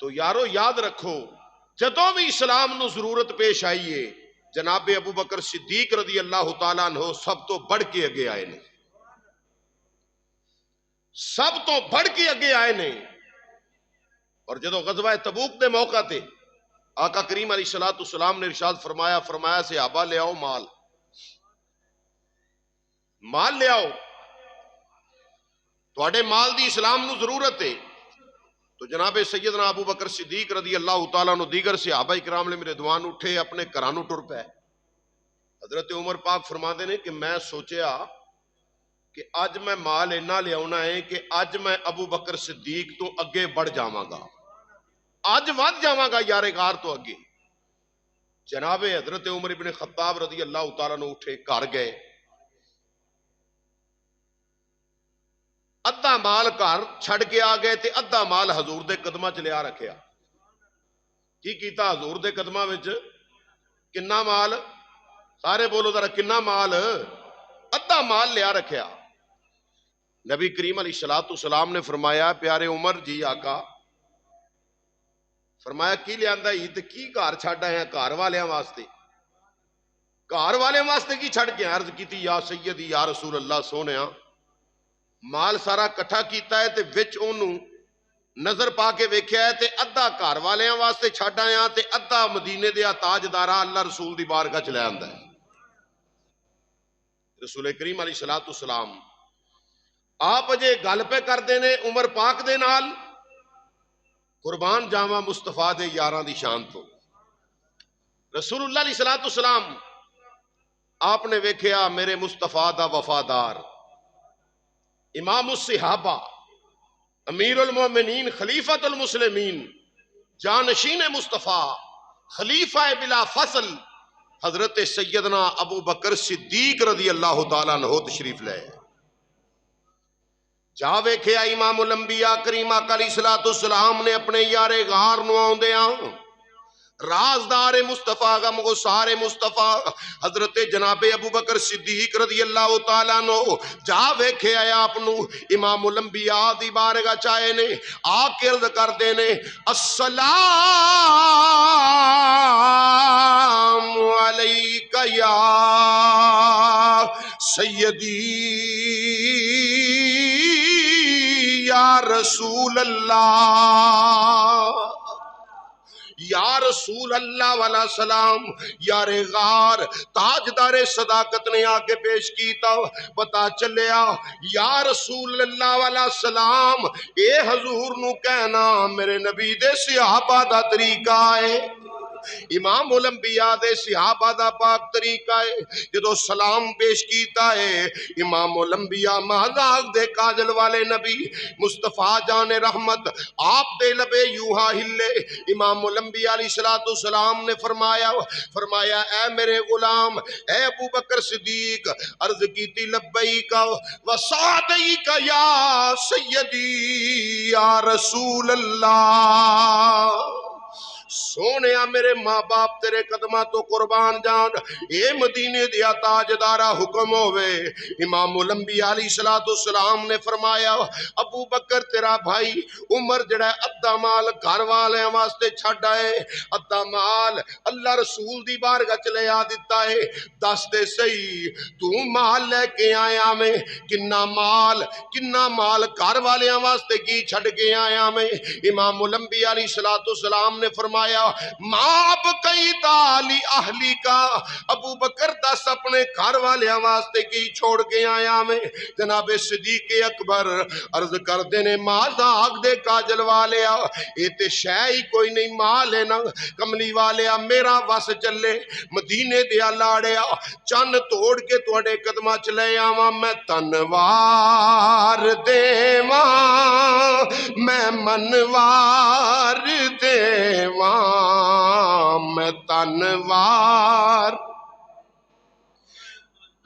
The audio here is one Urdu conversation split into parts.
تو یارو یاد رکھو جدوں بھی اسلام نو ضرورت پیش آئیے جناب ابو بکر صدیق رضی اللہ تعالیٰ عنہ سب تو بڑھ کے اگے آئے نے، سب تو بڑھ کے اگے آئے نے۔ اور جدو غزوہ تبوک دے موقع تے آقا کریم علیہ السلام نے ارشاد فرمایا صحابہ لے آؤ مال لے آؤ، تواڈے مال دی اسلام نو ضرورت ہے۔ تو جناب سیدنا ابو بکر صدیق رضی اللہ تعالیٰ عنہ دیگر صحابہ کرام نے رضوان اٹھے اپنے گھرانوں ٹر پے۔ حضرت عمر پاک فرماندے نے کہ میں سوچیا کہ اج میں مال اینا لے آنا ہے کہ اج میں ابو بکر صدیق تو اگے بڑھ جاواں گا، اج ود جاواں گا یار غار تو اگے۔ جناب حضرت عمر ابن خطاب رضی اللہ تعالیٰ عنہ اٹھے گھر گئے، ادھا مال گھر چھڑ کے آ گئے تے ادھا مال حضور دے قدماں چ لیا رکھیا۔ کی کیتا حضور دے قدماں وچ؟ کنا مال؟ سارے بولو ذرا کنا مال؟ ادھا مال لیا رکھیا۔ نبی کریم علیہ السلام نے فرمایا پیارے عمر جی آقا، فرمایا کی لیاندا ہی تے کی گھر چھڈ آئے ہیں؟ گھر والیاں واسطے، گھر والیاں واسطے کی چھڈ کے؟ عرض کیتی یا سیدی یا رسول اللہ سونیا مال سارا کٹھا کیتا ہے تے وچ اونوں نظر پا کے ویکھیا ہے تے ادھا گھر والیاں واسطے چھڈ آیا تے ادھا مدینے دے تاجداراں اللہ رسول دی بارگاہ چ لے آندا ہے۔ رسول کریم علیہ السلام آپ اجے گل پہ کردے نے عمر پاک دے نال، قربان جاواں مصطفیٰ دے یاراں دی شان تو۔ رسول اللہ علیہ السلام آپ نے ویکھیا میرے مصطفیٰ دا وفادار امام الصحابہ امیر المومنین خلیفۃ المسلمین جانشین مصطفیٰ خلیفہ بلا فصل حضرت سیدنا ابو بکر صدیق رضی اللہ تعالیٰ عنہ تشریف لے جا ویکھیا امام الانبیاء کریم آقا علیہ السلام نے اپنے یار غار نو آوندیاں رازدار مصطفیٰ غم گسار مصطفیٰ حضرت جناب ابو بکر صدیق رضی اللہ تعالیٰ عنہ جا ویکھے آیا اپنو امام الانبیاء دی بارگاہ چاہے نے آکے عرض کر دینے السلام علیکہ یا سیدی یا رسول اللہ، یا رسول اللہ والا سلام۔ یار غار تاجدار صداقت نے آگے پیش کیتا، پتا چلیا یا رسول اللہ والا سلام اے حضور نو کہنا میرے نبی دے صحابہ دا طریقہ ہے، امام الانبیاء دے صحابہ دا پاک طریقہ ہے۔ جدو سلام پیش کیتا ہے امام الانبیاء مہذاق دے کاجل والے نبی مصطفیٰ جان رحمت آپ دے لبے یوہا ہلے۔ امام الانبیاء علیہ السلام نے فرمایا اے میرے غلام اے ابو بکر صدیق، عرض کیتی لبیک و سعدیک یا سیدی یا رسول اللہ۔ سونیا میرے ماں باپ تیرے قدمہ تو قربان جان، اے مدینے دیا تاجدارہ حکم ہوئے۔ امام الانبیاء علیہ السلام نے فرمایا ابو بکر تیرا بھائی عمر جڑا ادھا مال گھر والے واسطے چھڈ آئے، ادھا مال اللہ رسول دی بارگاہ چلے آ دیتا ہے، دس دے صحیح تو مال لے کے آیا میں کنا مال گھر والے واسطے کی چھڈ کے آیا میں؟ امام الانبیاء علیہ السلام نے فرمایا ماب کئی تالی اہلی کا، ابو بکر دس اپنے گھر والے واسطے کی چھوڑ کے آیا میں؟ جناب صدیق اکبر عرض کر دینے مازاق دے کاجل والے اے تے شے ہی کوئی نہیں، مال ہے نا کملی والے میرا وس چلے مدینے دیا لاڑیا چن توڑ کے توڑے قدمہ چلے آواں میں تنوار دیواں میں منوار دیواں میں تنوار۔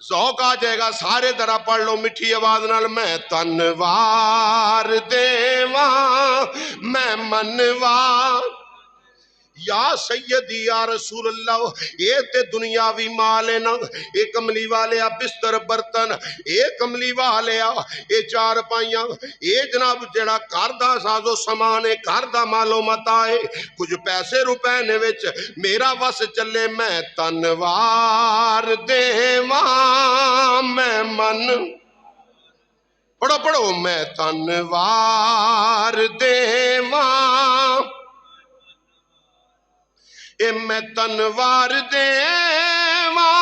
ذوق آ جائے گا سارے درہ پڑھ لو مٹھی آواز نال میں تنوار دیواں میں منوار۔ یا سیدی یا رسول اللہ، اے تے دنیاوی مال ہے نا، اے کملی والیا بستر برتن، اے کملی والیا اے چار پائیاں، اے جناب جڑا گھر دا سازو سامان ہے، گھر دا مالو متا ہے، کچھ پیسے روپے نے وچ میرا وس چلے میں تنوار دیواں میں من، پڑھو پڑھو، میں تنوار دیواں، اے میں تنوار دیواں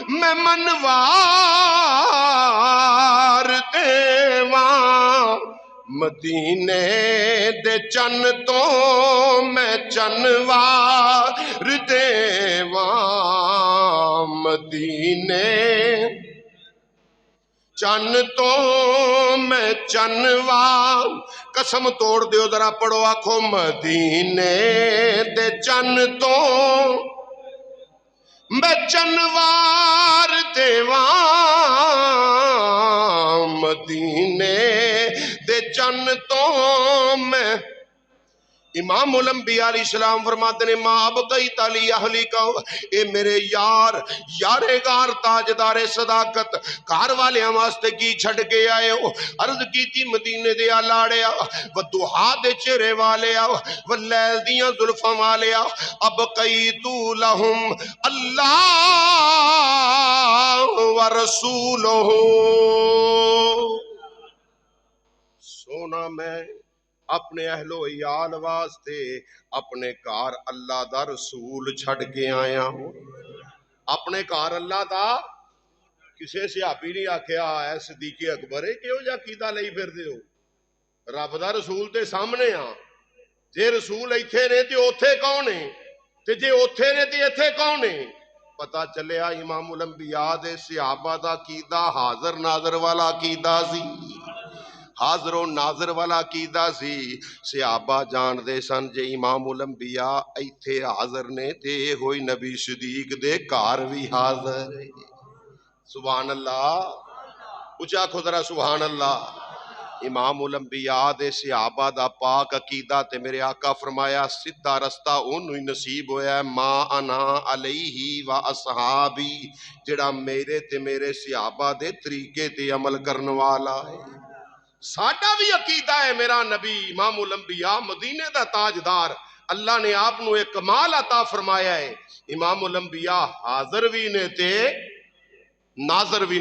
میں منوار دیواں، مدینے دے چن تو میں چنوار دیواں، مدینے چن تو میں چنوار، قسم توڑ دیو ذرا پڑھو آکھو، مدینے دے چن تو میں چنوار دیواں، مدینے دے چن تو میں، امام الانبیاء علیہ السلام فرماتے ہیں ماں ابقی تالی اہلی کا، اے میرے یار یارے گار تاجدار صداقت کار والے واسطے کی چھڑ کے آئے ہو، عرض کی تھی مدینے دیا لاڑیا و دوہا دے چہرے والیا و لیل دیاں ظلفاں والیا، ابقیتو لہم اللہ و رسولہ، سونا میں اپنے اہل و عیال واسطے اپنے کار اللہ دا رسول چھڑ کے آیا ہوں، اپنے کار اللہ دا، کسے صحابی نہیں آکھیا اے صدیق اکبر ہے کیوں جا کیتا لئی پھر دیو، رب دا رسول تے سامنے ہاں، جے رسول ایتھے نے تے اوتھے کون ہے، تے جے اوتھے نے تے ایتھے کون ہے، پتا چلیا امام الانبیاء دے صحابہ دا کیدا حاضر ناظر والا کیدا سی، حاضر و ناظر والا کیدا سی، صحابہ جان دے سن جے امام الانبیاء ایتھے حاضر نے تے ہوئی نبی صدیق دے کار بھی حاضر ہے، سبحان اللہ، اچھا خدرہ سبحان اللہ، امام الانبیاء دے صحابہ دا پاک عقیدہ تے میرے آقا فرمایا سدھا رستہ انہوں ہی نصیب ہویا ہے ما انا علیہ و اصحابی، جڑا میرے تے میرے صحابہ دے طریقے تے عمل کرنے والا ہے، ساڈا بھی عقیدہ ہے میرا نبی امام الانبیاء مدینے دا تاجدار، اللہ نے آپ نو ایک کمال عطا فرمایا ہے، امام الانبیاء حاضر بھی نے تے ناظر بھی